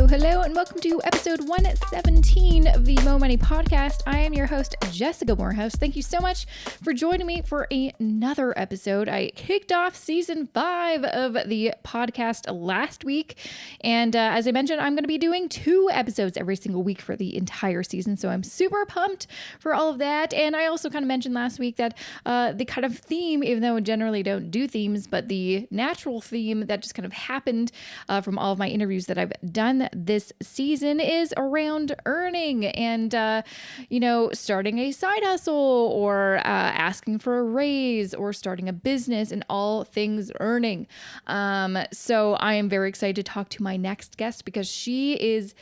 Hello, and welcome to episode 117 of the Mo Money Podcast. I am your host, Jessica Morehouse. Thank you so much for joining me for another episode. I kicked off season 5 of the podcast last week, and as I mentioned, I'm going to be doing 2 episodes every single week for the entire season, so I'm super pumped for all of that. And I also kind of mentioned last week that the kind of theme, even though I generally don't do themes, but the natural theme that just kind of happened from all of my interviews that I've done this season is around earning and, starting a side hustle or asking for a raise or starting a business and all things earning. So I am very excited to talk to my next guest because she is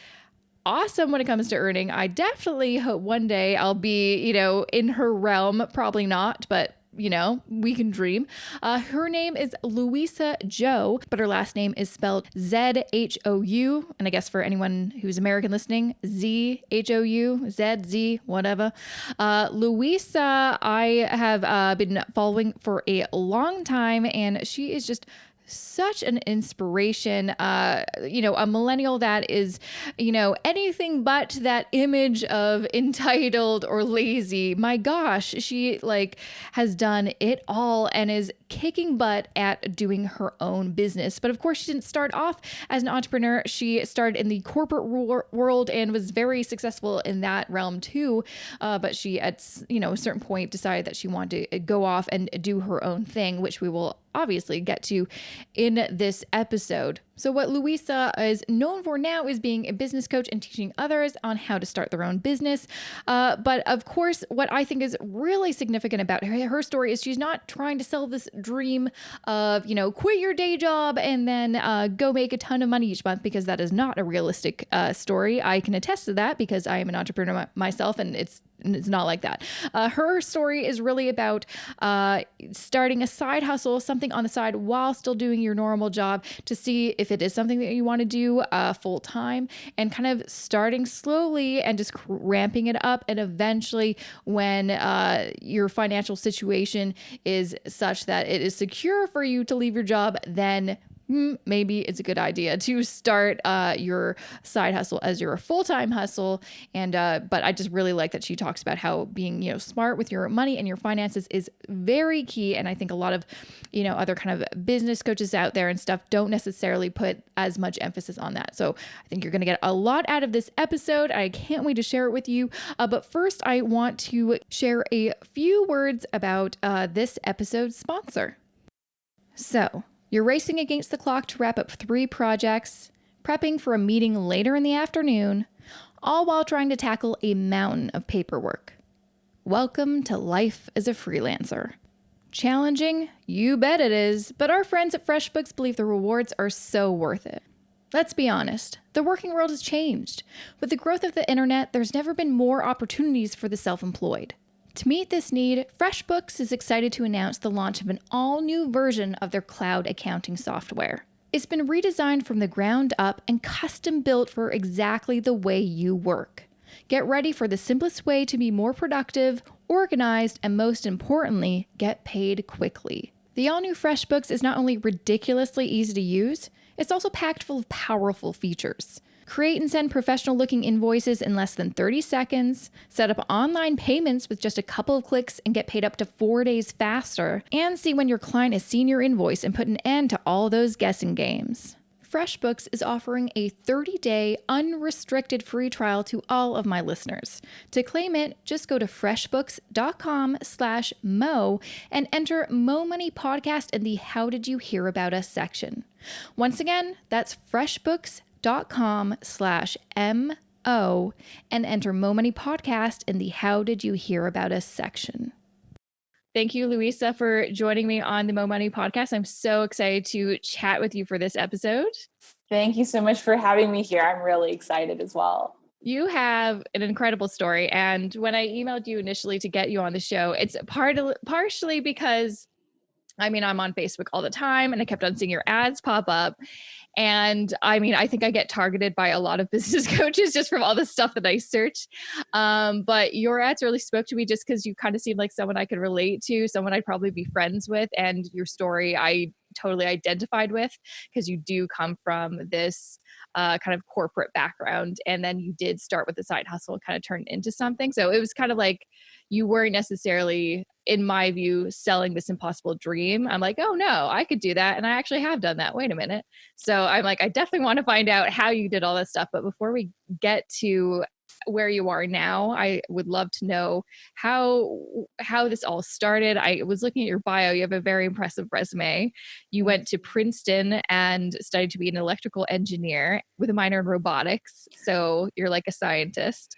awesome when it comes to earning. I definitely hope one day I'll be, in her realm. Probably not, but we can dream. Her name is Luisa Zhou, but her last name is spelled Z-H-O-U. And I guess for anyone who's American listening, Z-H-O-U, Z, whatever. Luisa, I have been following for a long time, and she is just such an inspiration, a millennial that is, anything but that image of entitled or lazy. My gosh, she has done it all and is kicking butt at doing her own business. But of course, she didn't start off as an entrepreneur. She started in the corporate world and was very successful in that realm too. But she, at a certain point, decided that she wanted to go off and do her own thing, which we will obviously get to in this episode. So what Luisa is known for now is being a business coach and teaching others on how to start their own business. But of course, what I think is really significant about her story is she's not trying to sell this dream of, quit your day job and then go make a ton of money each month, because that is not a realistic story. I can attest to that because I am an entrepreneur myself, and it's not like that. Her story is really about starting a side hustle, something on the side while still doing your normal job, to see if it is something that you want to do full time, and kind of starting slowly and just ramping it up. And eventually, when your financial situation is such that it is secure for you to leave your job, then maybe it's a good idea to start your side hustle as your full-time hustle. And but I just really like that she talks about how being smart with your money and your finances is very key. And I think a lot of other kind of business coaches out there and stuff don't necessarily put as much emphasis on that. So I think you're going to get a lot out of this episode. I can't wait to share it with you. But first, I want to share a few words about this episode's sponsor. So you're racing against the clock to wrap up 3 projects, prepping for a meeting later in the afternoon, all while trying to tackle a mountain of paperwork. Welcome to life as a freelancer. Challenging? You bet it is, but our friends at FreshBooks believe the rewards are so worth it. Let's be honest, the working world has changed. With the growth of the internet, there's never been more opportunities for the self-employed. To meet this need, FreshBooks is excited to announce the launch of an all-new version of their cloud accounting software. It's been redesigned from the ground up and custom built for exactly the way you work. Get ready for the simplest way to be more productive, organized, and most importantly, get paid quickly. The all-new FreshBooks is not only ridiculously easy to use, it's also packed full of powerful features. Create and send professional-looking invoices in less than 30 seconds, set up online payments with just a couple of clicks and get paid up to 4 days faster, and see when your client has seen your invoice and put an end to all those guessing games. FreshBooks is offering a 30-day unrestricted free trial to all of my listeners. To claim it, just go to freshbooks.com/mo and enter Mo Money Podcast in the How Did You Hear About Us section. Once again, that's freshbooks.com/MO and enter Mo Money Podcast in the How Did You Hear About Us section. Thank you, Luisa, for joining me on the Mo Money Podcast. I'm so excited to chat with you for this episode. Thank you so much for having me here. I'm really excited as well. You have an incredible story. And when I emailed you initially to get you on the show, it's partially because I mean, I'm on Facebook all the time and I kept on seeing your ads pop up. And I mean, I think I get targeted by a lot of business coaches just from all the stuff that I search. But your ads really spoke to me just because you kind of seemed like someone I could relate to, someone I'd probably be friends with. And your story, I totally identified with because you do come from this kind of corporate background. And then you did start with a side hustle and kind of turned into something. So it was kind of like you weren't necessarily, in my view, selling this impossible dream. I'm like, oh no, I could do that. And I actually have done that. Wait a minute. So I'm like, I definitely want to find out how you did all that stuff. But before we get to where you are now, I would love to know how this all started. I was looking at your bio. You have a very impressive resume. You went to Princeton and studied to be an electrical engineer with a minor in robotics. So you're like a scientist.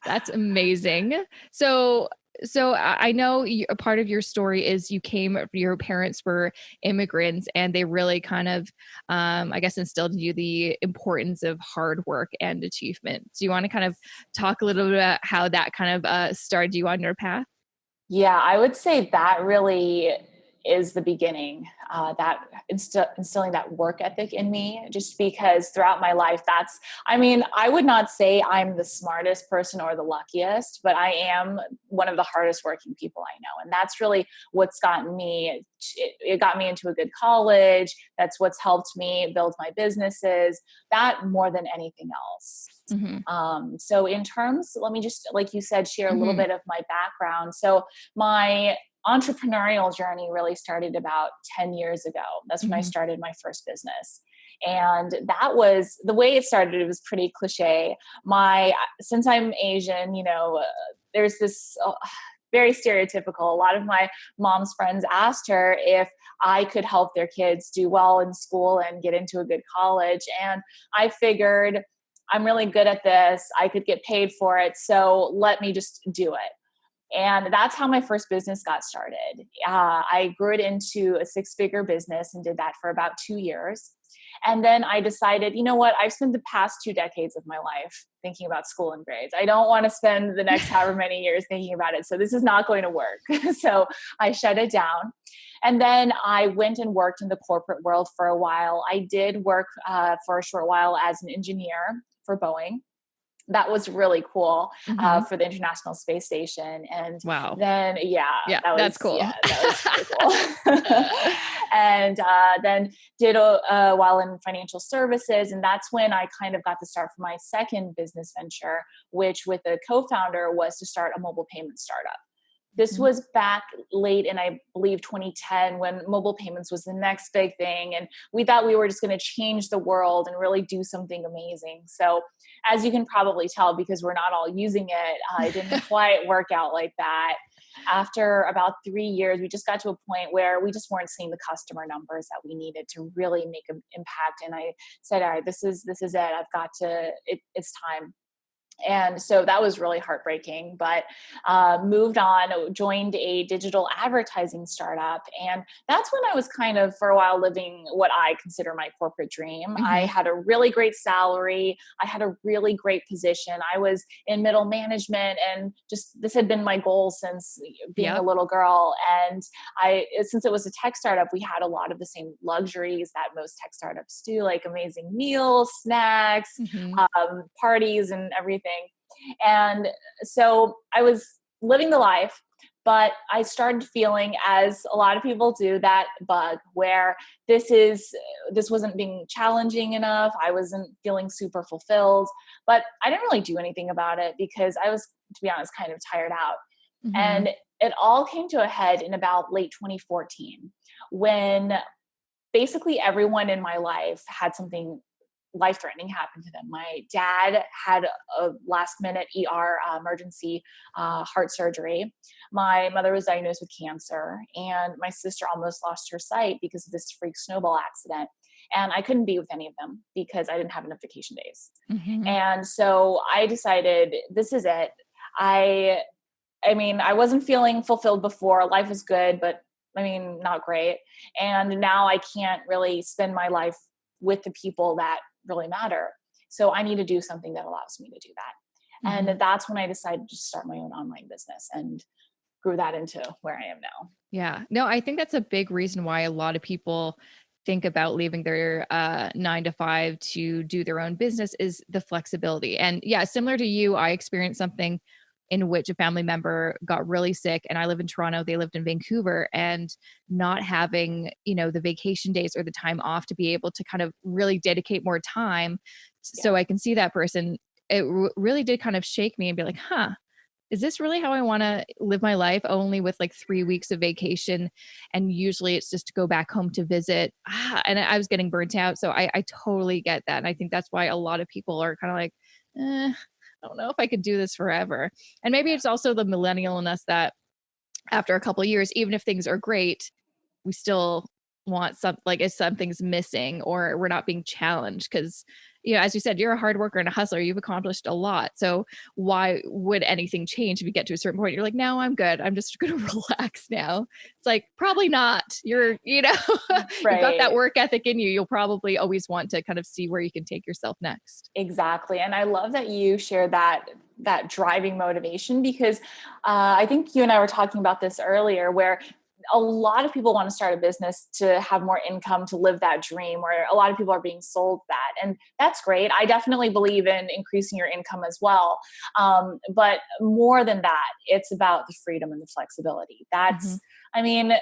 That's amazing. So I know a part of your story is your parents were immigrants and they really kind of, I guess, instilled in you the importance of hard work and achievement. Do you want to kind of talk a little bit about how that kind of started you on your path? Yeah, I would say that really is the beginning, that instilling that work ethic in me, just because throughout my life, I mean, I would not say I'm the smartest person or the luckiest, but I am one of the hardest working people I know. And that's really what's gotten me, it got me into a good college. That's what's helped me build my businesses, that more than anything else. Mm-hmm. So in terms, let me just, like you said, share a little Mm-hmm. bit of my background. So my entrepreneurial journey really started about 10 years ago. That's when I Mm-hmm. started my first business. And that was the way it started. It was pretty cliche. Since I'm Asian, there's this very stereotypical. A lot of my mom's friends asked her if I could help their kids do well in school and get into a good college. And I figured, I'm really good at this. I could get paid for it. So let me just do it. And that's how my first business got started. I grew it into a 6-figure business and did that for about 2 years. And then I decided, you know what? I've spent the past 2 decades of my life thinking about school and grades. I don't want to spend the next however many years thinking about it. So this is not going to work. So I shut it down. And then I went and worked in the corporate world for a while. I did work for a short while as an engineer for Boeing. That was really cool, Mm-hmm. for the International Space Station. And Wow. then, Yeah, that's cool. that was really cool. And then did a while in financial services. And that's when I kind of got to start for my second business venture, which with a co-founder was to start a mobile payment startup. This Mm-hmm. was back late in, I believe, 2010, when mobile payments was the next big thing. And we thought we were just going to change the world and really do something amazing. So as you can probably tell, because we're not all using it, it didn't quite work out like that. After about 3 years, we just got to a point where we just weren't seeing the customer numbers that we needed to really make an impact. And I said, all right, this is it. It's time. And so that was really heartbreaking, but moved on, joined a digital advertising startup. And that's when I was kind of, for a while, living what I consider my corporate dream. I Mm-hmm. had a really great salary. I had a really great position. I was in middle management, and just this had been my goal since being a Yep. little girl. And since it was a tech startup, we had a lot of the same luxuries that most tech startups do, like amazing meals, snacks, Mm-hmm. parties and everything. And so I was living the life, but I started feeling, as a lot of people do, that bug where this wasn't being challenging enough. I wasn't feeling super fulfilled, but I didn't really do anything about it because I was, to be honest, kind of tired out. Mm-hmm. And it all came to a head in about late 2014, when basically everyone in my life had something life-threatening happen to them. My dad had a last-minute ER emergency heart surgery. My mother was diagnosed with cancer, and my sister almost lost her sight because of this freak snowball accident. And I couldn't be with any of them because I didn't have enough vacation days. Mm-hmm. And so I decided, this is it. I I mean, I wasn't feeling fulfilled before. Life was good, but I mean, not great. And now I can't really spend my life with the people that really matter. So I need to do something that allows me to do that. Mm-hmm. And that's when I decided to start my own online business. And grew that into where I am now. Yeah. No, I think that's a big reason why a lot of people think about leaving their 9 to 5 to do their own business is the flexibility. And yeah, similar to you, I experienced something in which a family member got really sick, and I live in Toronto, they lived in Vancouver, and not having, the vacation days or the time off to be able to kind of really dedicate more time Yeah. so I can see that person, it really did kind of shake me and be like, huh, is this really how I want to live my life? Only with like 3 weeks of vacation. And usually it's just to go back home to visit. And I was getting burnt out. So I totally get that. And I think that's why a lot of people are kind of like, I don't know if I could do this forever. And maybe it's also the millennial in us that after a couple of years, even if things are great, we still want like if something's missing or we're not being challenged because as you said, you're a hard worker and a hustler, you've accomplished a lot, so why would anything change if you get to a certain point? You're like, no, I'm good, I'm just gonna relax now. It's like, probably not. You've got that Right. work ethic in you, you'll probably always want to kind of see where you can take yourself next. Exactly. And I love that you share that driving motivation, because I think you and I were talking about this earlier, where a lot of people want to start a business to have more income, to live that dream, where a lot of people are being sold that. And that's great. I definitely believe in increasing your income as well. But more than that, it's about the freedom and the flexibility. Hmm. I mean,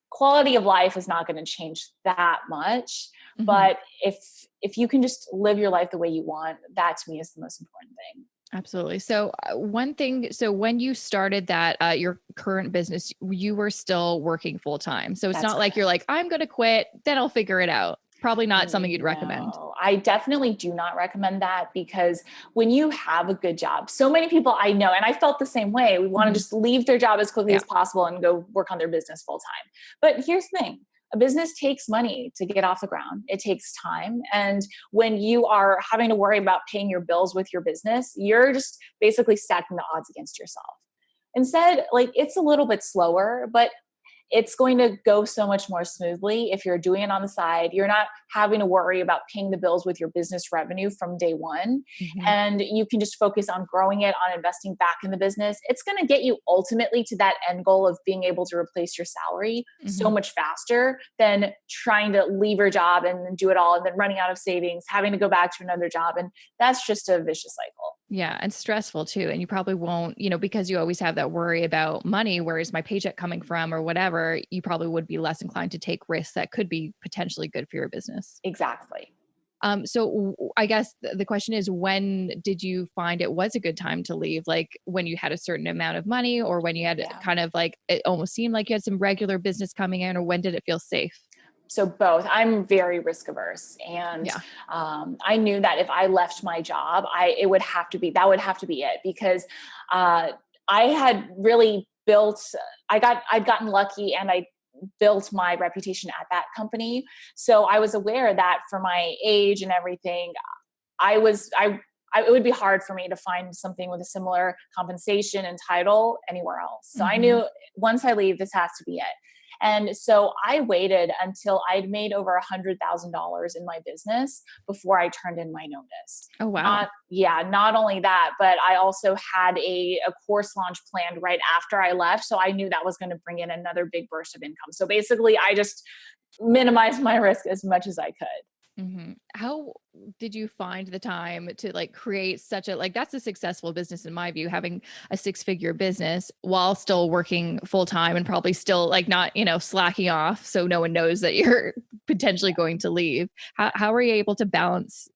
quality of life is not going to change that much, Hmm. but if you can just live your life the way you want, that to me is the most important thing. Absolutely. So one thing, so when you started that, your current business, you were still working full time. So it's That's not like you're correct. like, I'm going to quit, then I'll figure it out. Probably not something you'd recommend. No, I definitely do not recommend that, because when you have a good job, so many people I know, and I felt the same way, we want to Hmm. just leave their job as quickly Yeah. as possible and go work on their business full time. But here's the thing. A business takes money to get off the ground. It takes time. And when you are having to worry about paying your bills with your business, you're just basically stacking the odds against yourself. Instead, like, it's a little bit slower, but it's going to go so much more smoothly if you're doing it on the side. You're not having to worry about paying the bills with your business revenue from day one. Hmm. And you can just focus on growing it, on investing back in the business. It's going to get you ultimately to that end goal of being able to replace your salary so Hmm. much faster than trying to leave your job and do it all and then running out of savings, having to go back to another job. And that's just a vicious cycle. Yeah. And stressful too. And you probably won't, because you always have that worry about money. Whereas my paycheck coming from or whatever, you probably would be less inclined to take risks that could be potentially good for your business. Exactly. I guess the question is, when did you find it was a good time to leave? Like when you had a certain amount of money, or when you had Yeah. kind of like, it almost seemed like you had some regular business coming in, or when did it feel safe? So both. I'm very risk averse, and Yeah. I knew that if I left my job, it would have to be it, because uh, I had really built. I'd gotten lucky, and I built my reputation at that company. So I was aware that for my age and everything, I was it would be hard for me to find something with a similar compensation and title anywhere else. So I Hmm. knew, once I leave, this has to be it. And so I waited until I'd made over $100,000 in my business before I turned in my notice. Oh, wow. Not only that, but I also had a course launch planned right after I left. So I knew that was going to bring in another big burst of income. So basically, I just minimized my risk as much as I could. Hmm. How did you find the time to like create such a, like, that's a successful business in my view, having a 6-figure business while still working full time and probably still like not, slacking off. So no one knows that you're potentially going to leave. How are you able to balance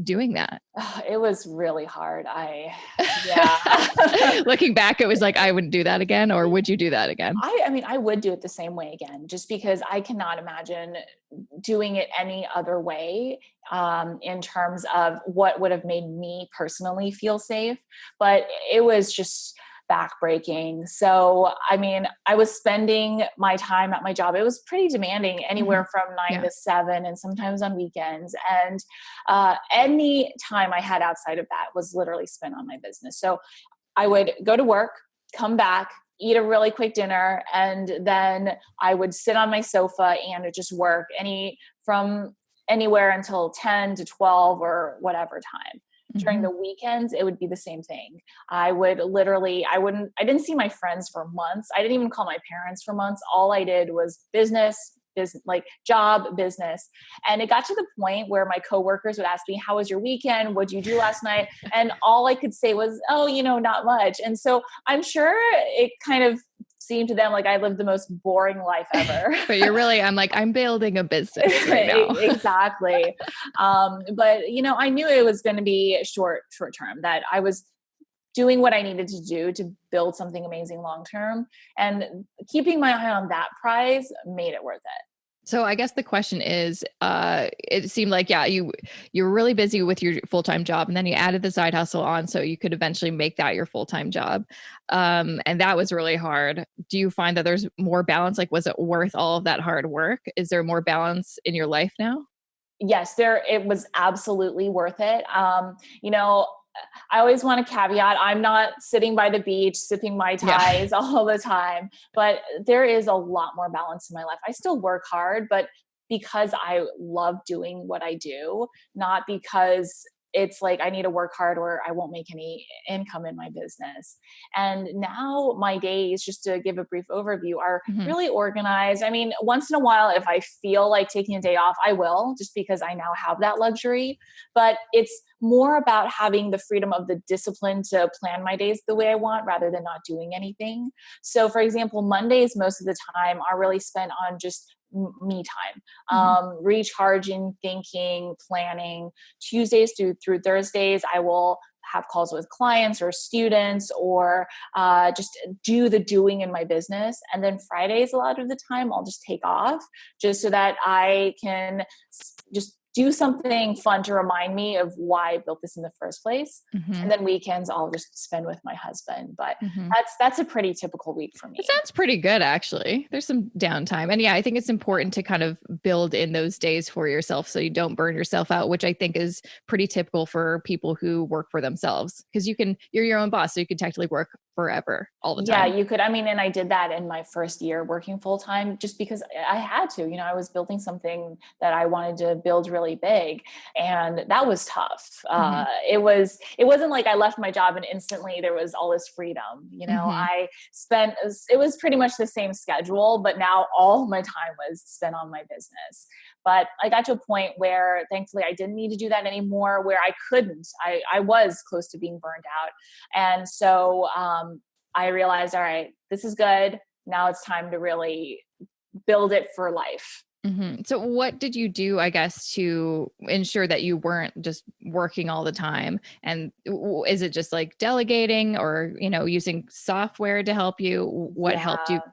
doing that? It was really hard. Yeah. Looking back, it was like, I wouldn't do that again. Or would you do that again? I mean, I would do it the same way again, just because I cannot imagine doing it any other way, in terms of what would have made me personally feel safe. But it was just backbreaking. So, I mean, I was spending my time at my job. It was pretty demanding, Hmm. anywhere from nine Yeah. to seven, and sometimes on weekends. And any time I had outside of that was literally spent on my business. So I would go to work, come back, eat a really quick dinner, and then I would sit on my sofa and just work from anywhere until 10 to 12 or whatever time. During Mm-hmm. the weekends, it would be the same thing. I didn't see my friends for months. I didn't even call my parents for months. All I did was business, like job, business. And it got to the point where my coworkers would ask me, how was your weekend? What'd you do last night? And all I could say was, oh, not much. And so I'm sure it kind of seemed to them like I lived the most boring life ever. But I'm building a business right now. Exactly. But I knew it was going to be short term, that I was doing what I needed to do to build something amazing long term, and keeping my eye on that prize made it worth it. So I guess the question is, it seemed like, yeah, you were really busy with your full-time job, and then you added the side hustle on so you could eventually make that your full-time job. And that was really hard. Do you find that there's more balance? Like, was it worth all of that hard work? Is there more balance in your life now? Yes, it was absolutely worth it. I always want to caveat, I'm not sitting by the beach sipping Mai Yeah. Tais all the time, but there is a lot more balance in my life. I still work hard, but because I love doing what I do, not because it's like I need to work hard or I won't make any income in my business. And now my days, just to give a brief overview, are Mhm. really organized. I mean, once in a while, if I feel like taking a day off, I will, just because I now have that luxury. But it's more about having the freedom of the discipline to plan my days the way I want rather than not doing anything. So, for example, Mondays, most of the time, are really spent on just me time, Mhm. recharging, thinking, planning. Tuesdays through Thursdays, I will have calls with clients or students, or just do the doing in my business. And then Fridays, a lot of the time, I'll just take off just so that I can just do something fun to remind me of why I built this in the first place. And Mhm. then weekends, I'll just spend with my husband. But Mhm. that's a pretty typical week for It me. sounds pretty good, actually. There's some downtime. And yeah, I think it's important to kind of build in those days for yourself so you don't burn yourself out, which I think is pretty typical for people who work for themselves, because you're your own boss. So you can technically work forever all the Yeah, time. you could. I mean, and I did that in my first year working full time just because I had to. I was building something that I wanted to build really big, and that was tough. Hmm. It wasn't like I left my job and instantly there was all this freedom. Hmm. I spent it was pretty much the same schedule, but now all my time was spent on my business. But I got to a point where thankfully I didn't need to do that anymore, where I couldn't. I was close to being burned out. And so I realized, all right, this is good. Now it's time to really build it for life. Hmm. So what did you do, I guess, to ensure that you weren't just working all the time? And is it just like delegating or, using software to help you? What helped you? Yeah.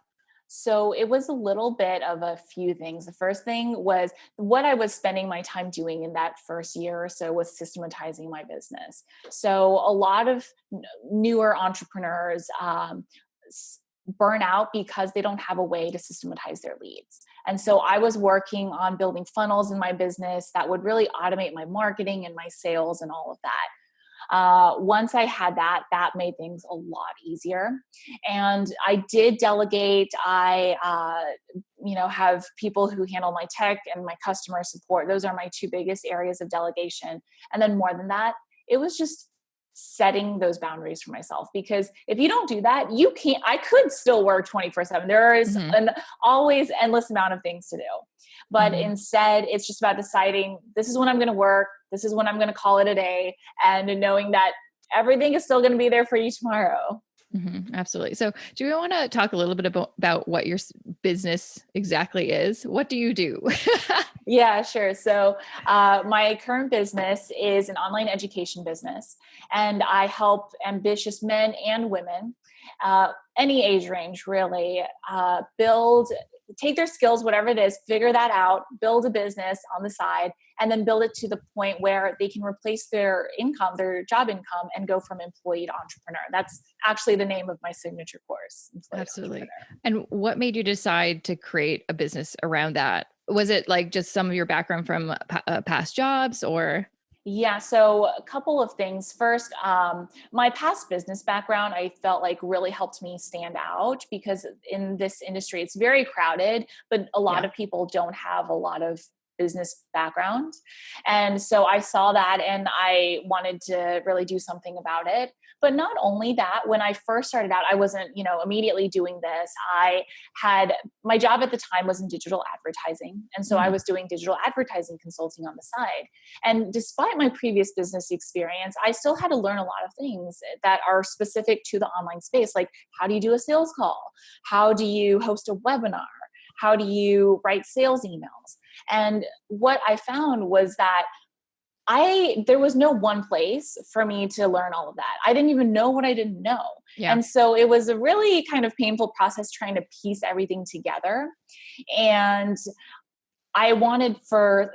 So it was a little bit of a few things. The first thing was what I was spending my time doing in that first year or so was systematizing my business. So a lot of newer entrepreneurs burn out because they don't have a way to systematize their leads. And so I was working on building funnels in my business that would really automate my marketing and my sales and all of that. Once I had that made things a lot easier. And I did delegate. I have people who handle my tech and my customer support. Those are my two biggest areas of delegation. And then more than that, it was just setting those boundaries for myself, because if you don't do that, I could still work 24/7. There is Hmm. an always endless amount of things to do. But Hmm. instead, it's just about deciding this is when I'm going to work. This is when I'm going to call it a day, and knowing that everything is still going to be there for you tomorrow. Hmm. Absolutely. So, do we want to talk a little bit about what your business exactly is? What do you do? Yeah, sure. So, my current business is an online education business, and I help ambitious men and women, any age range really, take their skills, whatever it is, figure that out, build a business on the side, and then build it to the point where they can replace their income, their job income, and go from employee to entrepreneur. That's actually the name of my signature course, Employee to Absolutely. Entrepreneur. And what made you decide to create a business around that? Was it like just some of your background from past jobs or? Yeah, so a couple of things. First, my past business background, I felt like really helped me stand out, because in this industry, it's very crowded, but a lot Yeah. of people don't have a lot of business background. And so I saw that and I wanted to really do something about it. But not only that, when I first started out, I wasn't, immediately doing this. I had my job at the time was in digital advertising. And so I was doing digital advertising consulting on the side. And despite my previous business experience, I still had to learn a lot of things that are specific to the online space. Like, how do you do a sales call? How do you host a webinar? How do you write sales emails? And what I found was that there was no one place for me to learn all of that. I didn't even know what I didn't know. Yeah. And so it was a really kind of painful process trying to piece everything together. And I wanted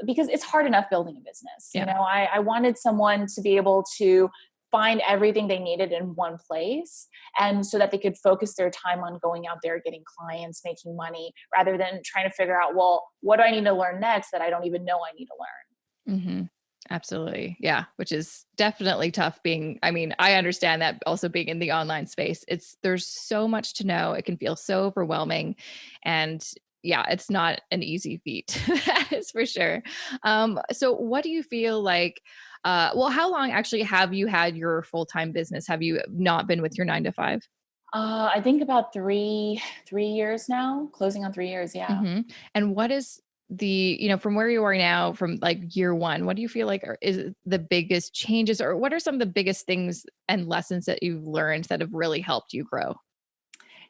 because it's hard enough building a business. Yeah. I wanted someone to be able to find everything they needed in one place, and so that they could focus their time on going out there, getting clients, making money, rather than trying to figure out, well, what do I need to learn next that I don't even know I need to learn? Mm-hmm. Absolutely. Yeah. Which is definitely tough I understand that also being in the online space, there's so much to know. It can feel so overwhelming, and yeah, it's not an easy feat. That is for sure. So what do you feel like, how long actually have you had your full-time business? Have you not been with your 9 to 5? I think about three years now, closing on 3 years. Yeah. Mm-hmm. And what is from where you are now, from like year one, what do you feel like is the biggest changes, or what are some of the biggest things and lessons that you've learned that have really helped you grow?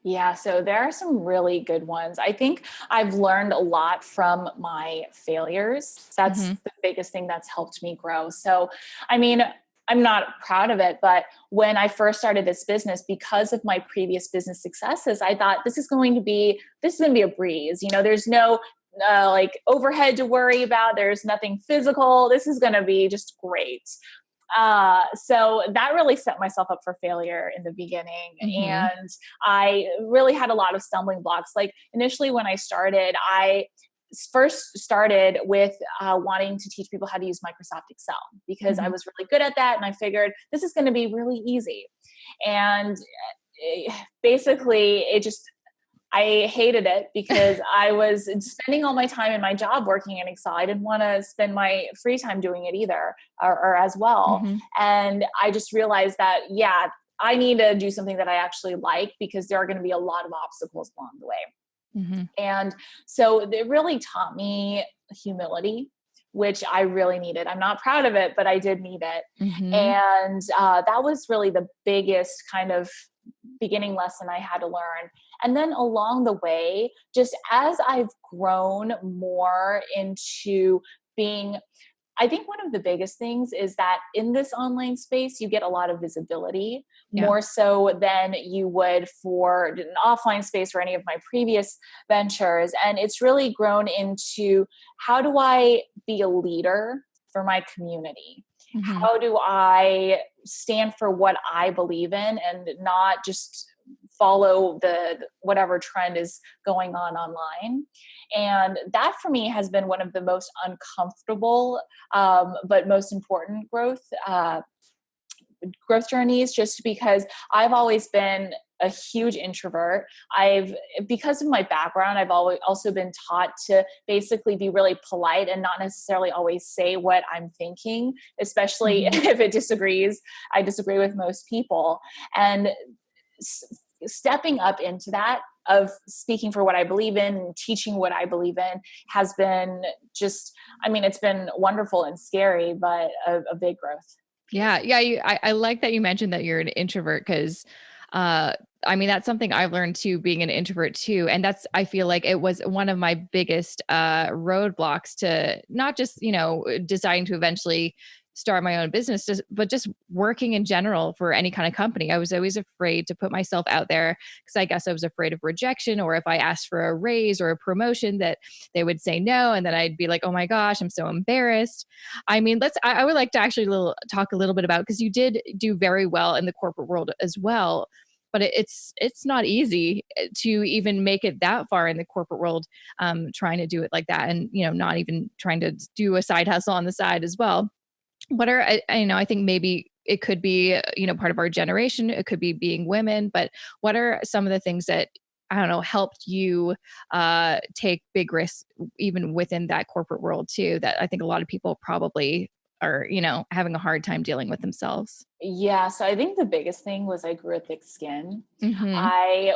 Yeah, so there are some really good ones. I think I've learned a lot from my failures. That's Mm-hmm. the biggest thing that's helped me grow. So, I mean, I'm not proud of it, but when I first started this business, because of my previous business successes, I thought this is going to be a breeze. There's no like overhead to worry about. There's nothing physical. This is going to be just great. So that really set myself up for failure in the beginning. Mm-hmm. And I really had a lot of stumbling blocks. Like initially when I started, I first started with wanting to teach people how to use Microsoft Excel because I Mm-hmm. was really good at that. And I figured this is going to be really easy. And basically I hated it because I was spending all my time in my job working in Excel. I didn't want to spend my free time doing it either, or as well. Mm-hmm. And I just realized that, yeah, I need to do something that I actually like because there are going to be a lot of obstacles along the way. Mm-hmm. And so it really taught me humility, which I really needed. I'm not proud of it, but I did need it. Mm-hmm. And that was really the biggest kind of beginning lesson I had to learn. And then along the way, just as I've grown more into being, I think one of the biggest things is that in this online space, you get a lot of visibility, Yeah. more so than you would for an offline space or any of my previous ventures. And it's really grown into, how do I be a leader for my community? Mm-hmm. How do I stand for what I believe in and not just follow the whatever trend is going on online? And that for me has been one of the most uncomfortable but most important growth journeys, just because I've always been a huge introvert. Because of my background, I've always also been taught to basically be really polite and not necessarily always say what I'm thinking, especially Mm-hmm. if it disagrees. I disagree with most people. And stepping up into that, of speaking for what I believe in and teaching what I believe in, has been it's been wonderful and scary, but a big growth. Yeah. Yeah. I like that you mentioned that you're an introvert, because that's something I've learned too, being an introvert too. And I feel like it was one of my biggest roadblocks to not just, deciding to eventually start my own business, but just working in general for any kind of company. I was always afraid to put myself out there because I guess I was afraid of rejection, or if I asked for a raise or a promotion, that they would say no. And then I'd be like, oh my gosh, I'm so embarrassed. I would like to actually talk a little bit about, because you did do very well in the corporate world as well. But it's not easy to even make it that far in the corporate world, trying to do it like that, and not even trying to do a side hustle on the side as well. I think maybe it could be, part of our generation. It could be being women, but what are some of the things that I don't know, helped you take big risks even within that corporate world too, that I think a lot of people probably are, having a hard time dealing with themselves? Yeah, so I think the biggest thing was I grew a thick skin. Hmm.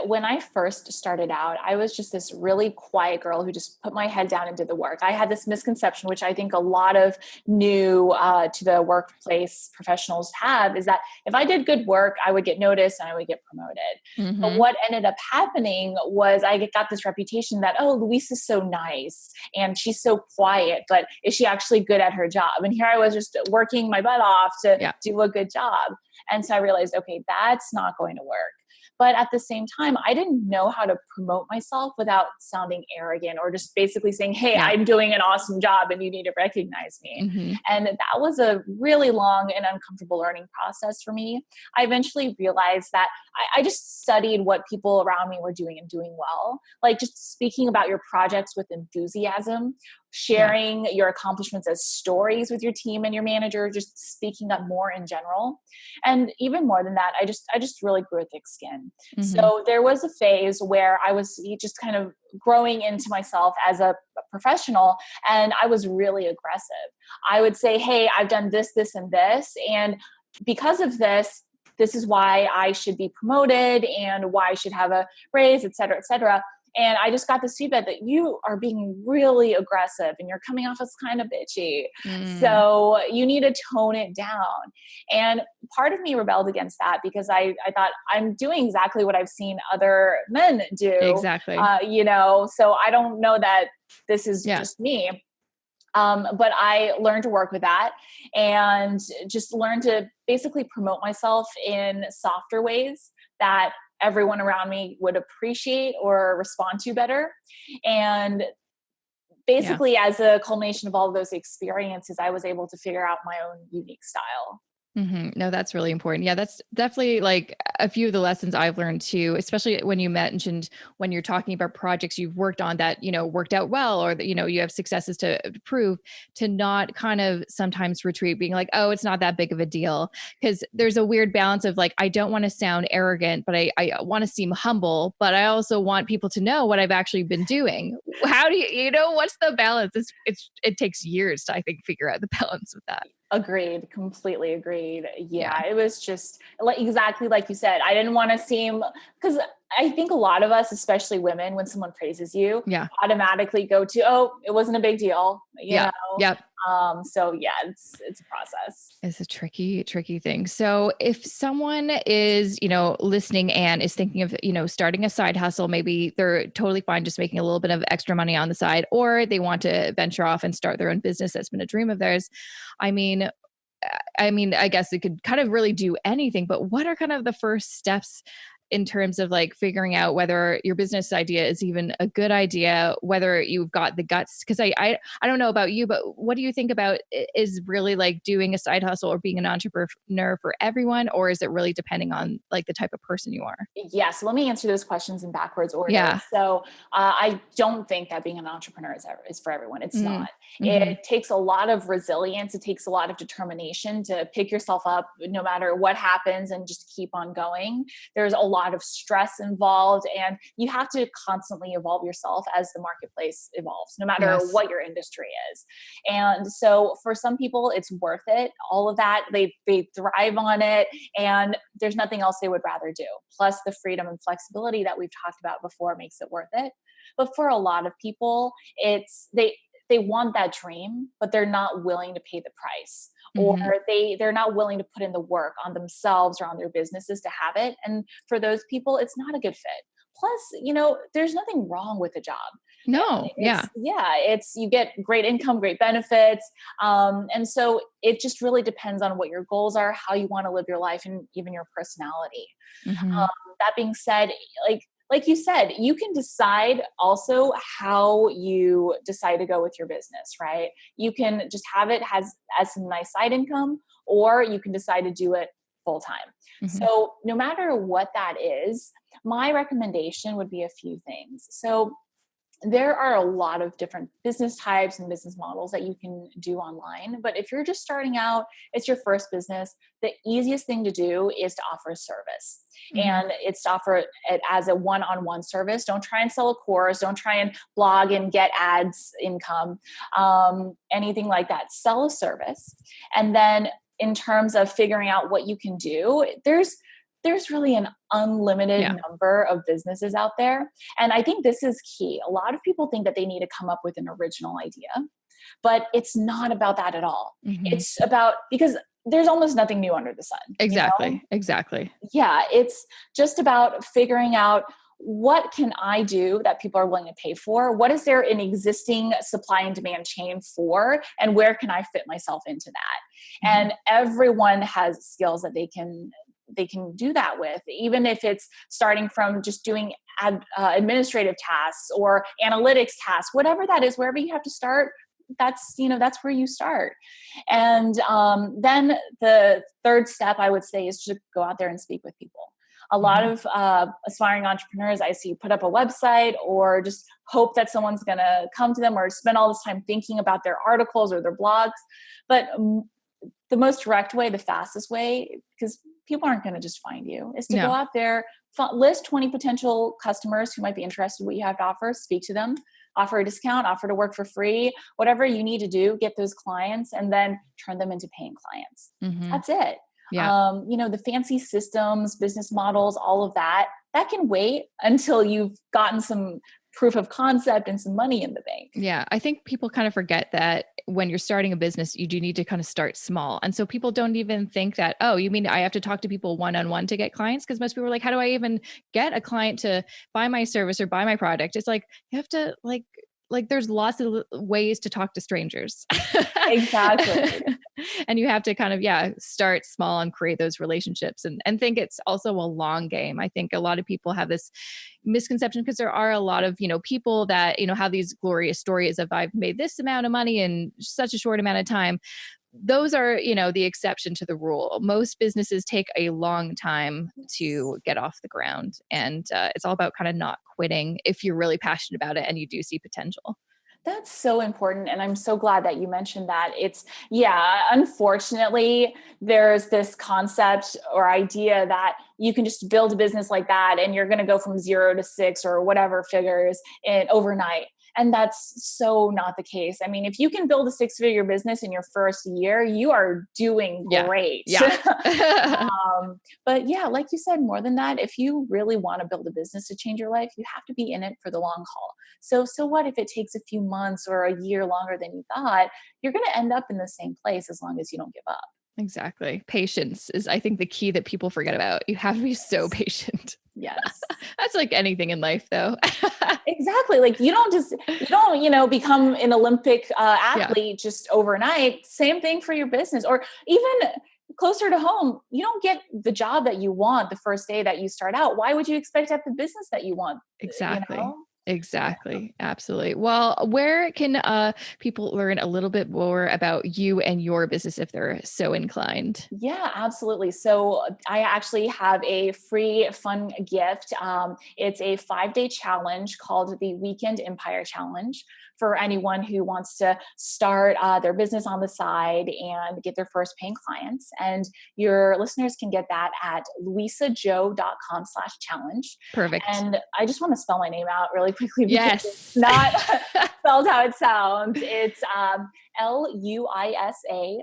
When I first started out, I was just this really quiet girl who just put my head down and did the work. I had this misconception, which I think a lot of new to the workplace professionals have, is that if I did good work, I would get noticed and I would get promoted. But Hmm. what ended up happening was I got this reputation that, oh, Luisa's so nice and she's so quiet, but is she actually good at her job? And here I was just working my butt off to Yeah. do a good job. And so I realized, okay, that's not going to work. But at the same time, I didn't know how to promote myself without sounding arrogant or just basically saying, hey, Yeah. I'm doing an awesome job and you need to recognize me. Hmm. And that was a really long and uncomfortable learning process for me. I eventually realized that I just studied what people around me were doing and doing well, like just speaking about your projects with enthusiasm, Yeah. sharing your accomplishments as stories with your team and your manager, just speaking up more in general. And even more than that, I just really grew a thick skin. Hmm. So there was a phase where I was just kind of growing into myself as a professional, and I was really aggressive. I would say, hey, I've done this, this, and this, and because of this, this is why I should be promoted and why I should have a raise, et cetera, et cetera. And I just got this feedback that you are being really aggressive and you're coming off as kind of bitchy. Mm. So you need to tone it down. And part of me rebelled against that because I thought I'm doing exactly what I've seen other men do, Exactly. so I don't know that this is Yeah. just me. But I learned to work with that and just learned to basically promote myself in softer ways that everyone around me would appreciate or respond to better. And Yeah. basically, as a culmination of all of those experiences, I was able to figure out my own unique style. No, that's really important. Yeah, that's definitely like a few of the lessons I've learned too, especially when you mentioned when you're talking about projects you've worked on that, worked out well, or that, you have successes to prove, to not kind of sometimes retreat, being like, oh, it's not that big of a deal. Cause there's a weird balance of like, I don't want to sound arrogant, but I want to seem humble, but I also want people to know what I've actually been doing. How do what's the balance? It takes years to, I think, figure out the balance with that. Agreed, completely agreed. Yeah. Yeah, it was just like exactly like you said. I didn't want to seem, because I think a lot of us, especially women, when someone praises you, Yeah. automatically go to, oh, it wasn't a big deal, Yeah. Yep. So yeah, it's a process. It's a tricky, tricky thing. So if someone is, listening and is thinking of, starting a side hustle, maybe they're totally fine just making a little bit of extra money on the side, or they want to venture off and start their own business that's been a dream of theirs. I mean, I guess it could kind of really do anything, but what are kind of the first steps in terms of like figuring out whether your business idea is even a good idea, whether you've got the guts? Because I don't know about you, but what do you think about is really like doing a side hustle or being an entrepreneur for everyone, or is it really depending on like the type of person you are? Yeah, so let me answer those questions in backwards order. Yeah. So I don't think that being an entrepreneur is for everyone. It's Mm. not. Hmm. It takes a lot of resilience. It takes a lot of determination to pick yourself up no matter what happens and just keep on going. There's a lot of stress involved, and you have to constantly evolve yourself as the marketplace evolves, no matter Yes. what your industry is. And so for some people, it's worth it. All of that, they thrive on it, and there's nothing else they would rather do. Plus, the freedom and flexibility that we've talked about before makes it worth it. But for a lot of people, it's they want that dream, but they're not willing to pay the price, or Hmm. they're not willing to put in the work on themselves or on their businesses to have it. And for those people, it's not a good fit. Plus, there's nothing wrong with the job. No. Yeah. It's you get great income, great benefits, and so it just really depends on what your goals are, how you want to live your life, and even your personality. Hmm. Um, that being said, like you said, you can decide also how you decide to go with your business, right? You can just have it as some nice side income, or you can decide to do it full time. Hmm. So no matter what that is, my recommendation would be a few things. So there are a lot of different business types and business models that you can do online. But if you're just starting out, it's your first business, the easiest thing to do is to offer a service. Mm-hmm. And it's to offer it as a one-on-one service. Don't try and sell a course. Don't try and blog and get ads income, anything like that. Sell a service. And then in terms of figuring out what you can do, there's really an unlimited number of businesses out there. And I think this is key. A lot of people think that they need to come up with an original idea, but it's not about that at all. Mm-hmm. It's about, because there's almost nothing new under the sun. Exactly. You know? Exactly. Yeah. It's just about figuring out, what can I do that people are willing to pay for? What is there an existing supply and demand chain for? And where can I fit myself into that? Mm-hmm. And everyone has skills that they can do that with, even if it's starting from just doing administrative tasks or analytics tasks, whatever that is, wherever you have to start, that's where you start. And then the third step I would say is to go out there and speak with people. A lot of aspiring entrepreneurs I see put up a website or just hope that someone's going to come to them, or spend all this time thinking about their articles or their blogs. But the most direct way, the fastest way, because people aren't going to just find you, is to go out there, list 20 potential customers who might be interested in what you have to offer, speak to them, offer a discount, offer to work for free, whatever you need to do, get those clients, and then turn them into paying clients. Mm-hmm. That's it. Yeah. The fancy systems, business models, all of that can wait until you've gotten some proof of concept and some money in the bank. Yeah. I think people kind of forget that when you're starting a business, you do need to kind of start small. And so people don't even think that, oh, you mean I have to talk to people one-on-one to get clients? Because most people are like, how do I even get a client to buy my service or buy my product? It's like, you have to like there's lots of ways to talk to strangers. Exactly. And you have to kind of, start small and create those relationships, and think it's also a long game. I think a lot of people have this misconception, because there are a lot of, people that, have these glorious stories of, I've made this amount of money in such a short amount of time. Those are, the exception to the rule. Most businesses take a long time to get off the ground. And it's all about kind of not quitting if you're really passionate about it and you do see potential. That's so important. And I'm so glad that you mentioned that. Unfortunately, there's this concept or idea that you can just build a business like that and you're going to go from 0 to 6 or whatever figures overnight. And that's so not the case. I mean, if you can build a 6-figure business in your first year, you are doing great. Yeah. But like you said, more than that, if you really want to build a business to change your life, you have to be in it for the long haul. So what if it takes a few months or a year longer than you thought? You're going to end up in the same place as long as you don't give up. Exactly. Patience is, I think, the key that people forget about. You have to be so patient. Yes. That's like anything in life, though. Exactly. Like you don't become an Olympic athlete just overnight. Same thing for your business, or even closer to home. You don't get the job that you want the first day that you start out. Why would you expect to have the business that you want? Exactly. Exactly. Absolutely. Well, where can people learn a little bit more about you and your business if they're so inclined? Yeah, absolutely. So I actually have a free fun gift. It's a 5-day challenge called the Weekend Empire Challenge for anyone who wants to start their business on the side and get their first paying clients. And your listeners can get that at luisazhou.com/challenge. Perfect. And I just want to spell my name out really quickly. Yes. It's not spelled how it sounds. It's LuisaZ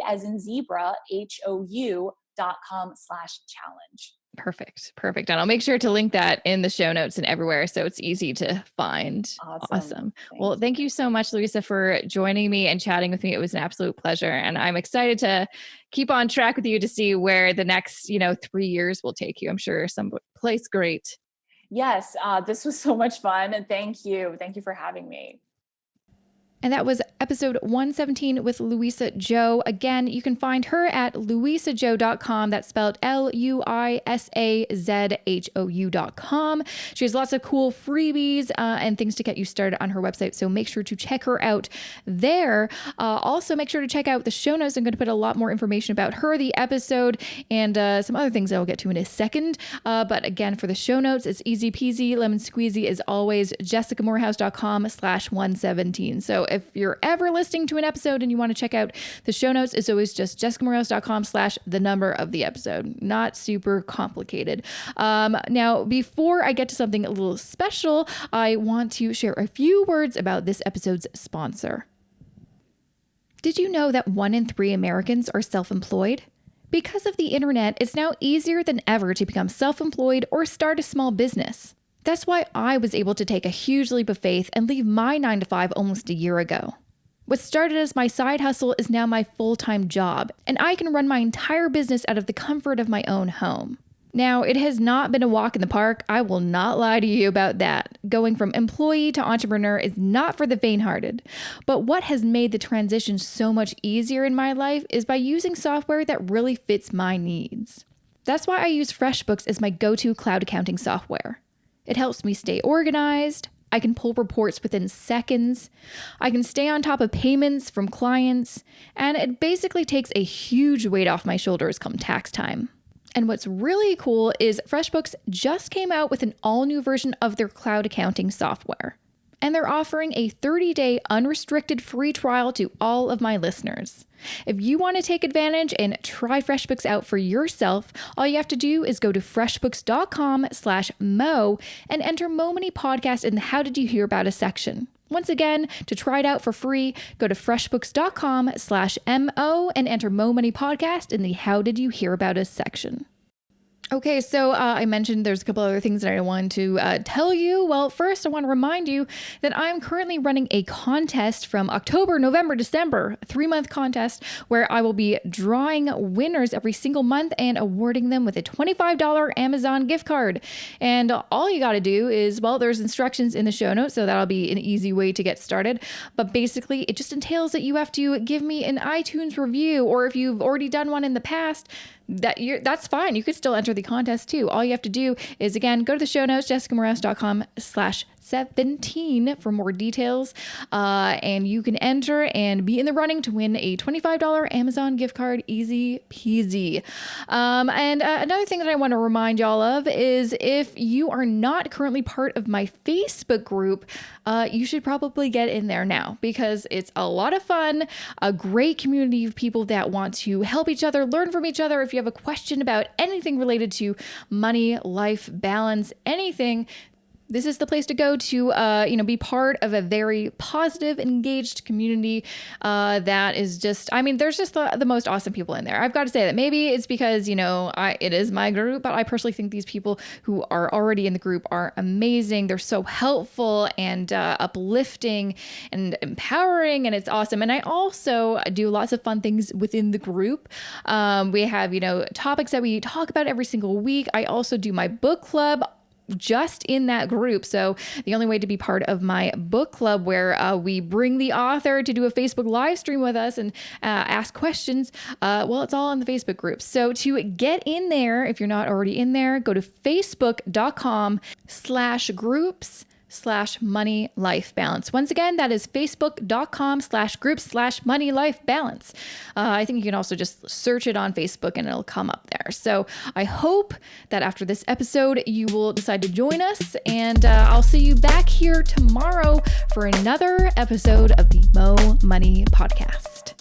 as in zebra, HOU.com/challenge. Perfect. And I'll make sure to link that in the show notes and everywhere, so it's easy to find. Awesome. Well, thank you so much, Luisa, for joining me and chatting with me. It was an absolute pleasure. And I'm excited to keep on track with you to see where the next, 3 years will take you. I'm sure some place great. Yes. This was so much fun. And thank you. Thank you for having me. And that was episode 117 with Luisa Zhou. Again, you can find her at luisazhou.com. That's spelled LuisazHou.com. She has lots of cool freebies and things to get you started on her website. So make sure to check her out there. Also, make sure to check out the show notes. I'm going to put a lot more information about her, the episode, and some other things I will get to in a second. But again, for the show notes, it's easy peasy, lemon squeezy as always, jessicamorehouse.com/117. So if you're ever listening to an episode and you want to check out the show notes, it's always just jessicamorehouse.com/the number of the episode. Not super complicated. Now, before I get to something a little special, I want to share a few words about this episode's sponsor. Did you know that 1 in 3 Americans are self-employed? Because of the internet, it's now easier than ever to become self-employed or start a small business. That's why I was able to take a huge leap of faith and leave my 9-to-5 almost a year ago. What started as my side hustle is now my full-time job, and I can run my entire business out of the comfort of my own home. Now, it has not been a walk in the park. I will not lie to you about that. Going from employee to entrepreneur is not for the faint-hearted. But what has made the transition so much easier in my life is by using software that really fits my needs. That's why I use FreshBooks as my go-to cloud accounting software. It helps me stay organized. I can pull reports within seconds. I can stay on top of payments from clients. And it basically takes a huge weight off my shoulders come tax time. And what's really cool is FreshBooks just came out with an all-new version of their cloud accounting software. And they're offering a 30-day unrestricted free trial to all of my listeners. If you want to take advantage and try FreshBooks out for yourself, all you have to do is go to freshbooks.com/mo and enter Mo Money Podcast in the How Did You Hear About Us section. Once again, to try it out for free, go to freshbooks.com/mo and enter Mo Money Podcast in the How Did You Hear About Us section. Okay, so I mentioned there's a couple other things that I wanted to tell you. Well, first, I want to remind you that I'm currently running a contest from October, November, December, a 3-month contest where I will be drawing winners every single month and awarding them with a $25 Amazon gift card. And all you got to do is, well, there's instructions in the show notes, so that'll be an easy way to get started. But basically, it just entails that you have to give me an iTunes review, or if you've already done one in the past, that's fine. You could still enter the contest too. All you have to do is, again, go to the show notes, jessicamorehouse.com/17 for more details. And you can enter and be in the running to win a $25 Amazon gift card. Easy peasy. And another thing that I want to remind y'all of is if you are not currently part of my Facebook group, you should probably get in there now because it's a lot of fun, a great community of people that want to help each other, learn from each other. If you have a question about anything related to money, life, balance, anything, this is the place to go to, be part of a very positive, engaged community that is just, there's just the most awesome people in there. I've got to say that maybe it's because, it is my group, but I personally think these people who are already in the group are amazing. They're so helpful and uplifting and empowering, and it's awesome. And I also do lots of fun things within the group. We have, topics that we talk about every single week. I also do my book club just in that group. So the only way to be part of my book club, where we bring the author to do a Facebook live stream with us and ask questions, it's all in the Facebook group. So to get in there, if you're not already in there, go to facebook.com/groups/money life balance. Once again, that is facebook.com/groups/money life balance. I think you can also just search it on Facebook and it'll come up there. So I hope that after this episode, you will decide to join us, and I'll see you back here tomorrow for another episode of the Mo Money Podcast.